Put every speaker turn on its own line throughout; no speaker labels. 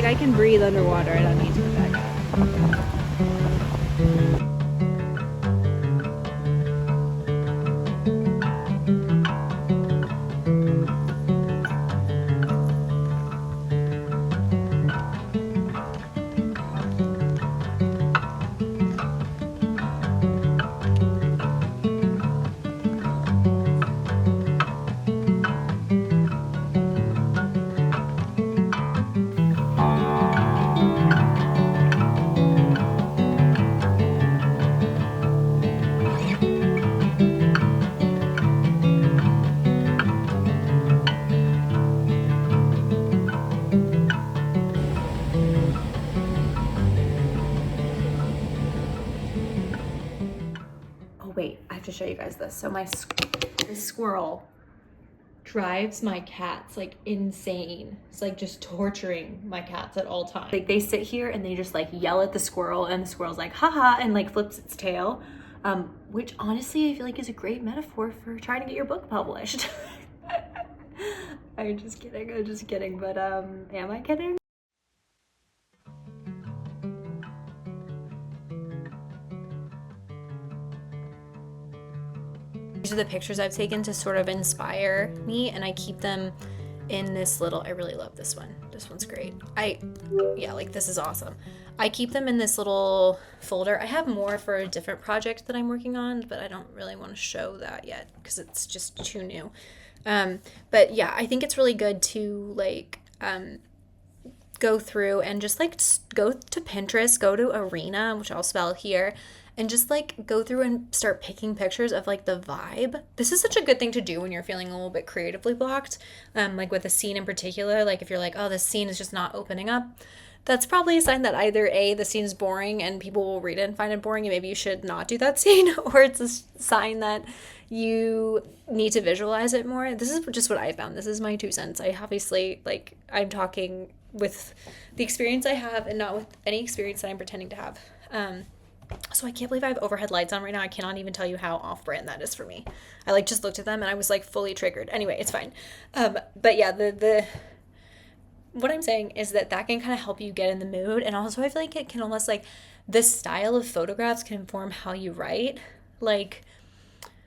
like I can breathe underwater. I don't need to put back up. Wait, I have to show you guys this. So this squirrel drives my cats like insane. It's like just torturing my cats at all times. Like they sit here and they just like yell at the squirrel, and the squirrel's like haha and like flips its tail, which honestly I feel like is a great metaphor for trying to get your book published. I'm just kidding, but am I kidding? These are the pictures I've taken to sort of inspire me, and I keep them in this little, I really love this one. This one's great. Yeah, like this is awesome. I keep them in this little folder. I have more for a different project that I'm working on, but I don't really want to show that yet because it's just too new. But yeah, I think it's really good to like go through and just like go to Pinterest, go to Arena, which I'll spell here, and just like go through and start picking pictures of like the vibe. This is such a good thing to do when you're feeling a little bit creatively blocked, like with a scene in particular. Like if you're like, oh, this scene is just not opening up, that's probably a sign that either A, the scene is boring and people will read it and find it boring and maybe you should not do that scene, or it's a sign that you need to visualize it more. This is just what I found. This is my 2 cents. I obviously, like, I'm talking with the experience I have and not with any experience that I'm pretending to have. So I can't believe I have overhead lights on right now. I cannot even tell you how off-brand that is for me. I like just looked at them and I was like fully triggered. Anyway, it's fine. But yeah, what I'm saying is that can kind of help you get in the mood. And also I feel like it can almost like the style of photographs can inform how you write. Like,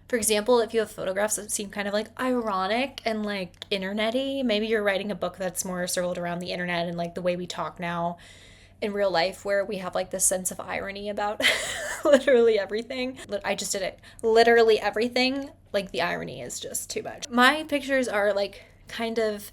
for example, if you have photographs that seem kind of like ironic and like internet-y, maybe you're writing a book that's more circled around the internet and like the way we talk now in real life, where we have like this sense of irony about literally everything. I just did it. Literally everything. Like the irony is just too much. My pictures are like kind of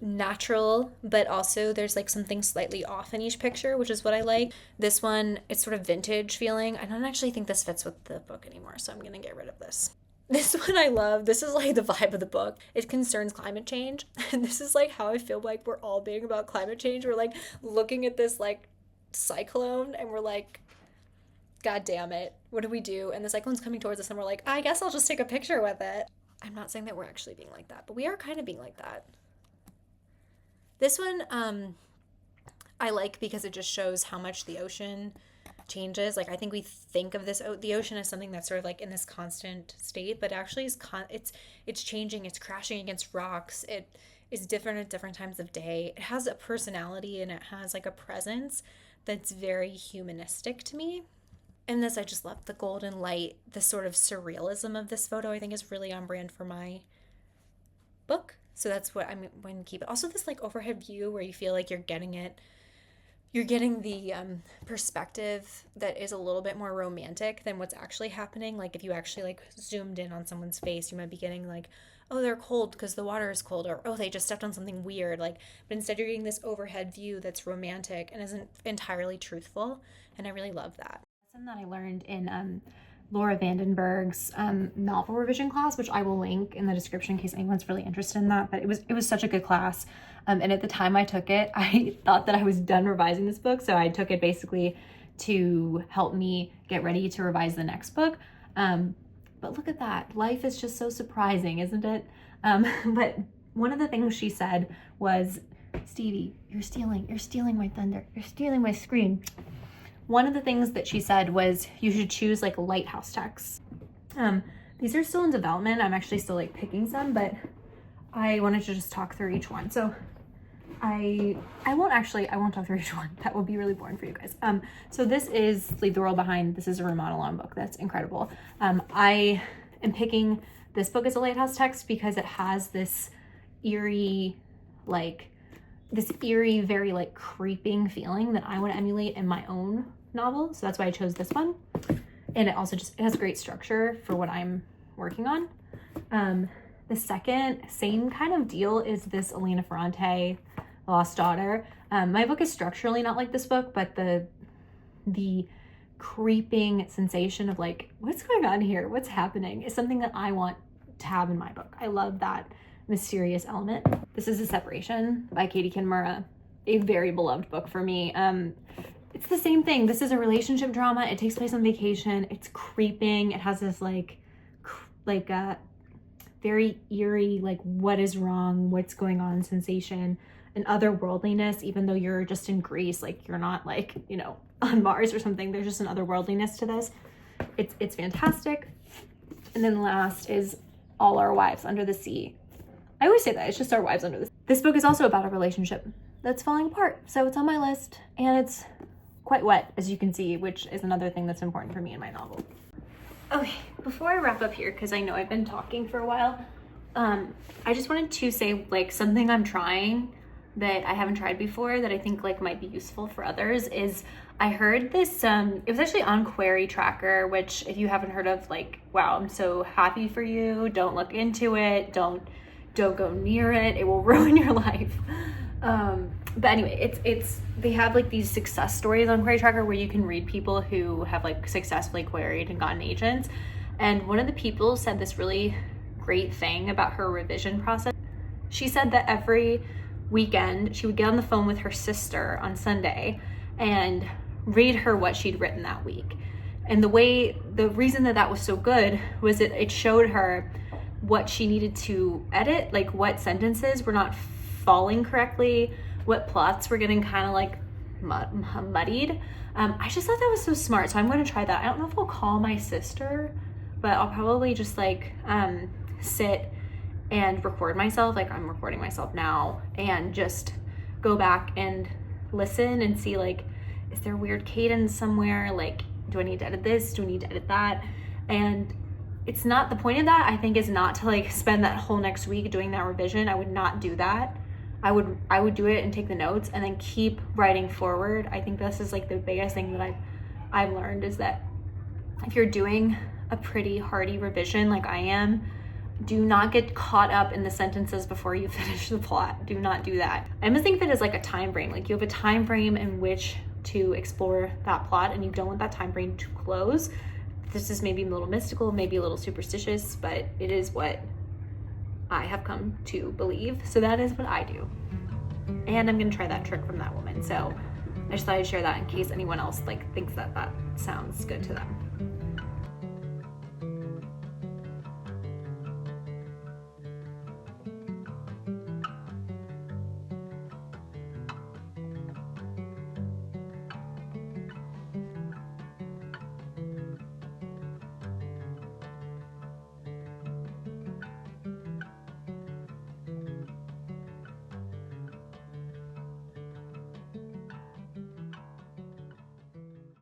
natural, but also there's like something slightly off in each picture, which is what I like. This one, it's sort of vintage feeling. I don't actually think this fits with the book anymore, so I'm gonna get rid of this. This one I love. This is like the vibe of the book. It concerns climate change. And this is like how I feel like we're all being about climate change. We're like looking at this like cyclone and we're like, God damn it, what do we do? And the cyclone's coming towards us and we're like, I guess I'll just take a picture with it. I'm not saying that we're actually being like that, but we are kind of being like that. This one I like because it just shows how much the ocean changes. Like I think we think of the ocean as something that's sort of like in this constant state, but actually it's changing. It's crashing against rocks. It is different at different times of day. It has a personality and it has like a presence that's very humanistic to me. And this, I just love the golden light, the sort of surrealism of this photo I think is really on brand for my book. So that's what I'm going to keep it. Also this like overhead view where you feel like you're getting the perspective that is a little bit more romantic than what's actually happening. Like if you actually like zoomed in on someone's face, you might be getting like, oh, they're cold because the water is cold, or oh, they just stepped on something weird. Like, but instead you're getting this overhead view that's romantic and isn't entirely truthful. And I really love that. Something that I learned in Laura Vandenberg's novel revision class, which I will link in the description in case anyone's really interested in that. But it was such a good class. And at the time I took it, I thought that I was done revising this book. So I took it basically to help me get ready to revise the next book. But look at that. Life is just so surprising, isn't it? But one of the things she said was, Stevie, you're stealing my thunder. You're stealing my screen. One of the things that she said was you should choose like lighthouse texts. These are still in development. I'm actually still like picking some, but I wanted to just talk through each one. So I won't talk through each one. That would be really boring for you guys. So this is Leave the World Behind. This is a Rumaan Alarm book. That's incredible. I am picking this book as a lighthouse text because it has this eerie, very like creeping feeling that I want to emulate in my own novel. So that's why I chose this one. And it also it has great structure for what I'm working on. The second, same kind of deal, is this Elena Ferrante, Lost Daughter. My book is structurally not like this book, but the creeping sensation of like, what's going on here? What's happening is something that I want to have in my book. I love that mysterious element. This is A Separation by Katie Kinmura, a very beloved book for me. It's the same thing. This is a relationship drama. It takes place on vacation. It's creeping. It has this very eerie, like what is wrong, what's going on sensation, and otherworldliness, even though you're just in Greece, like you're not like, you know, on Mars or something. There's just an otherworldliness to this. It's fantastic. And then last is All Our Wives Under the Sea. I always say that, it's just Our Wives Under the Sea. This book is also about a relationship that's falling apart, so it's on my list, and it's quite wet, as you can see, which is another thing that's important for me in my novel. Okay, before I wrap up here, because I know I've been talking for a while, I just wanted to say like something I'm trying that I haven't tried before that I think like might be useful for others is I heard this, it was actually on Query Tracker, which if you haven't heard of, like, wow, I'm so happy for you. Don't look into it. Don't go near it. It will ruin your life. But anyway, they have like these success stories on Query Tracker where you can read people who have like successfully queried and gotten agents. And one of the people said this really great thing about her revision process. She said that every weekend she would get on the phone with her sister on Sunday and read her what she'd written that week. And the reason that was so good was it showed her what she needed to edit, like what sentences were not falling correctly, what plots were getting kind of like muddied. I just thought that was so smart, so I'm going to try that. I don't know if I'll call my sister, but I'll probably just like sit and record myself, like I'm recording myself now, and just go back and listen and see like, is there weird cadence somewhere? Like, do I need to edit this? Do I need to edit that? And it's not, the point of that, I think, is not to like spend that whole next week doing that revision. I would not do that. I would do it and take the notes and then keep writing forward. I think this is like the biggest thing that I've learned is that if you're doing a pretty hearty revision like I am, do not get caught up in the sentences before you finish the plot. Do not do that. I almost think of it as like a time frame. Like you have a time frame in which to explore that plot and you don't want that time frame to close. This is maybe a little mystical, maybe a little superstitious, but it is what I have come to believe. So that is what I do. And I'm gonna try that trick from that woman. So I just thought I'd share that in case anyone else like thinks that sounds good to them.